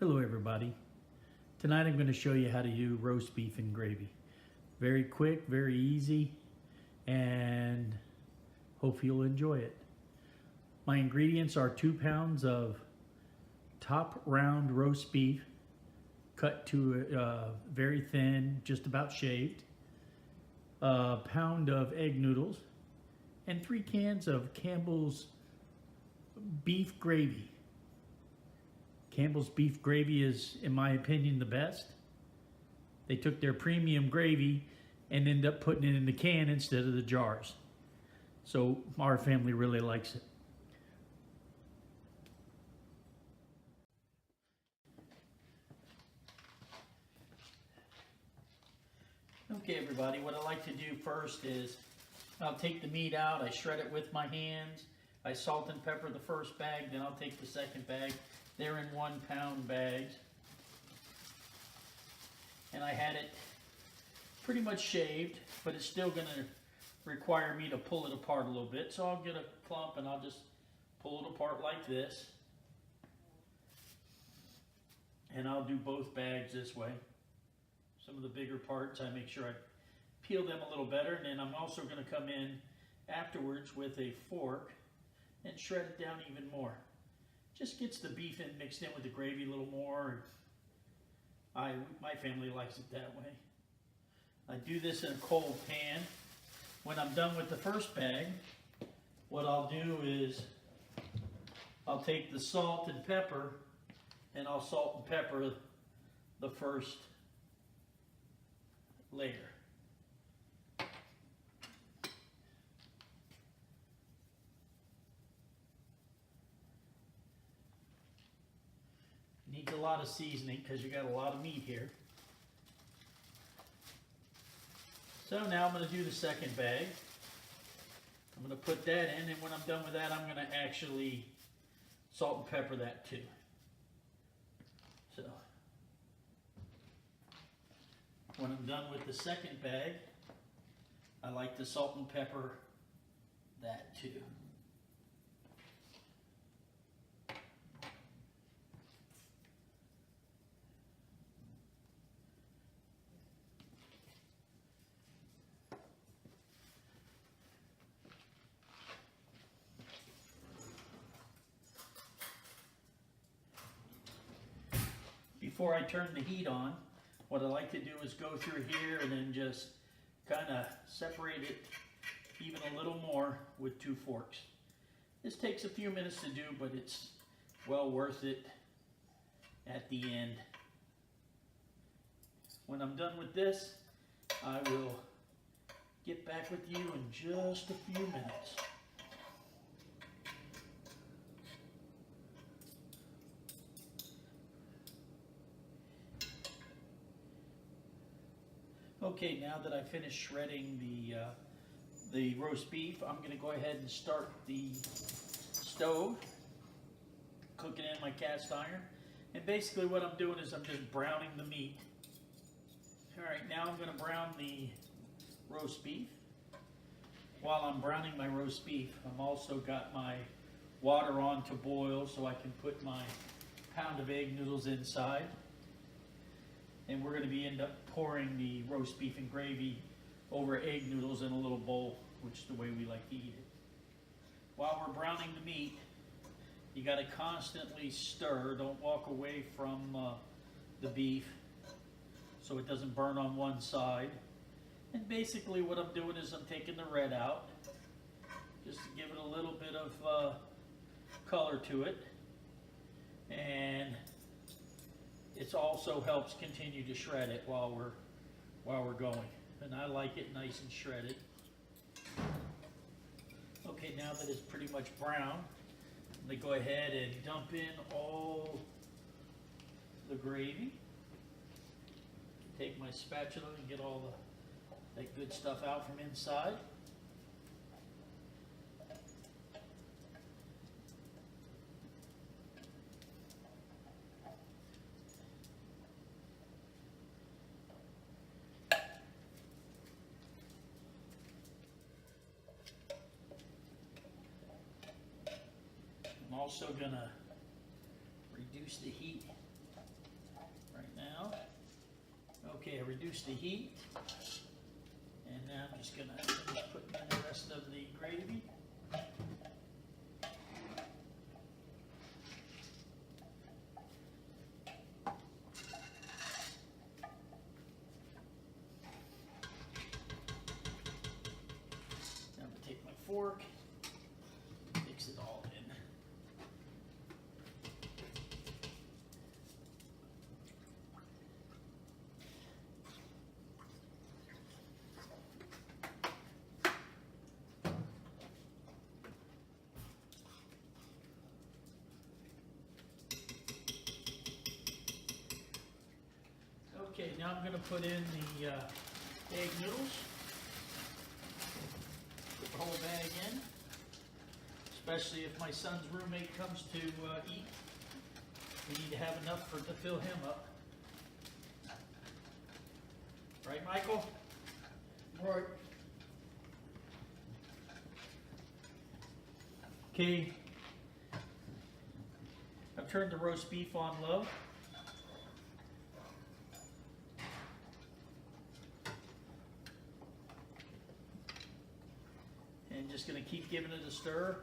Hello everybody. Tonight I'm going to show you how to do roast beef and gravy. Very quick, very easy, and hope you'll enjoy it. My ingredients are 2 pounds of top round roast beef cut to very thin, just about shaved, a pound of egg noodles, and 3 cans of Campbell's beef gravy. Campbell's beef gravy is, in my opinion, the best. They took their premium gravy and ended up putting it in the can instead of the jars. So our family really likes it. Okay everybody, what I like to do first is I'll take the meat out, I shred it with my hands, I salt and pepper the first bag, then I'll take the second bag. They're in 1 pound bags. And I had it pretty much shaved, but it's still going to require me to pull it apart a little bit. So I'll get a clump and I'll just pull it apart like this. And I'll do both bags this way. Some of the bigger parts, I make sure I peel them a little better. And then I'm also going to come in afterwards with a fork and shred it down even more. Just gets the beef in mixed in with the gravy a little more. My family likes it that way. I do this in a cold pan. When I'm done with the first bag, what I'll do is I'll take the salt and pepper and I'll salt and pepper the first layer. Needs a lot of seasoning because you got a lot of meat here. So now I'm going to do the second bag. I'm going to put that in, and when I'm done with that, I'm going to actually salt and pepper that too. So when I'm done with the second bag, I like to salt and pepper that too. Before I turn the heat on, what I like to do is go through here and then just kind of separate it even a little more with 2 forks. This takes a few minutes to do, but it's well worth it at the end. When I'm done with this, I will get back with you in just a few minutes. Okay, now that I finished shredding the roast beef, I'm going to go ahead and start the stove, cook it in my cast iron. And basically what I'm doing is I'm just browning the meat. All right, now I'm going to brown the roast beef. While I'm browning my roast beef, I'm also got my water on to boil so I can put my pound of egg noodles inside. And we're going to end up pouring the roast beef and gravy over egg noodles in a little bowl, which is the way we like to eat it. While we're browning the meat, you got to constantly stir. Don't walk away from the beef so it doesn't burn on one side. And basically what I'm doing is I'm taking the red out just to give it a little bit of color to it. And it also helps continue to shred it while we're going. And I like it nice and shredded. Okay, now that it's pretty much brown, I'm going to go ahead and dump in all the gravy. Take my spatula and get all that good stuff out from inside. I'm also going to reduce the heat Okay, I reduced the heat. And now I'm just going to finish putting in the rest of the gravy. Now I'm going to take my fork, mix it all in. Okay, now I'm going to put in the egg noodles. Put the whole bag in, especially if my son's roommate comes to eat. We need to have enough to fill him up. Right, Michael? Right. Okay. I've turned the roast beef on low. And just going to keep giving it a stir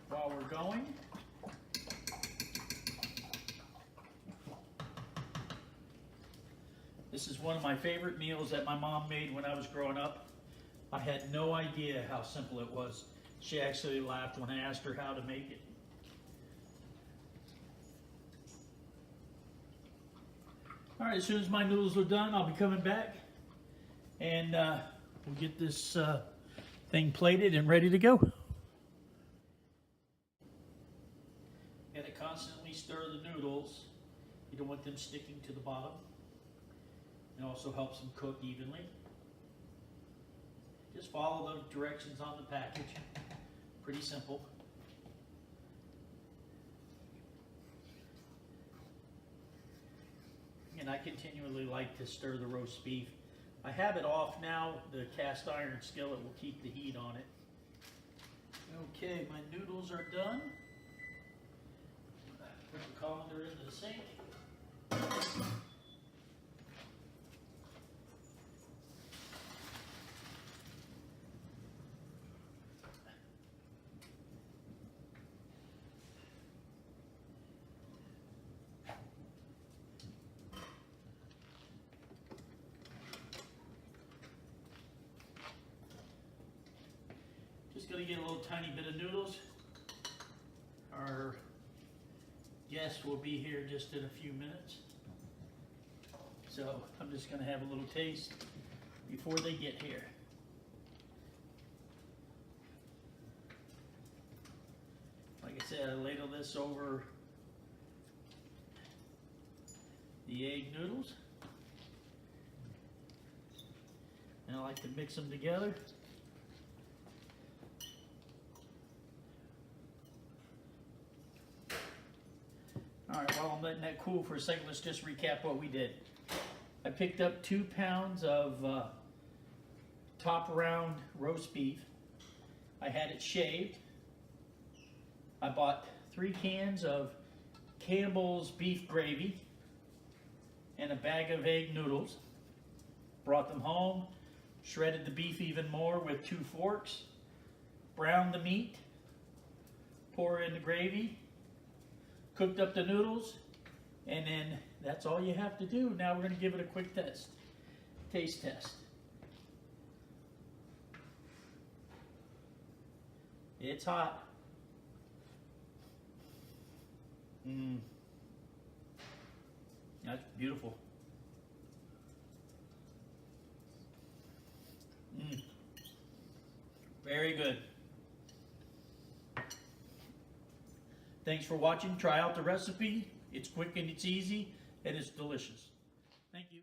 while we're going. This is one of my favorite meals that my mom made when I was growing up. I had no idea how simple it was. She actually laughed when I asked her how to make it. All right, as soon as my noodles are done, I'll be coming back and we'll get this thing plated and ready to go. Got to constantly stir the noodles. You don't want them sticking to the bottom. It also helps them cook evenly. Just follow the directions on the package. Pretty simple. And I continually like to stir the roast beef. I have it off now. The cast iron skillet will keep the heat on it. Okay, my noodles are done. Put the colander into the sink. Just going to get a little tiny bit of noodles. Our guests will be here just in a few minutes. So I'm just going to have a little taste before they get here. Like I said, I ladle this over the egg noodles. And I like to mix them together. All right, while I'm letting that cool for a second, let's just recap what we did. I picked up 2 pounds of top round roast beef. I had it shaved. I bought 3 cans of Campbell's beef gravy and a bag of egg noodles. Brought them home, shredded the beef even more with 2 forks, browned the meat, pour in the gravy, cooked up the noodles, and then that's all you have to do. Now we're going to give it a quick taste test. It's hot. That's beautiful. Very good. Thanks for watching. Try out the recipe. It's quick and it's easy and it's delicious. Thank you.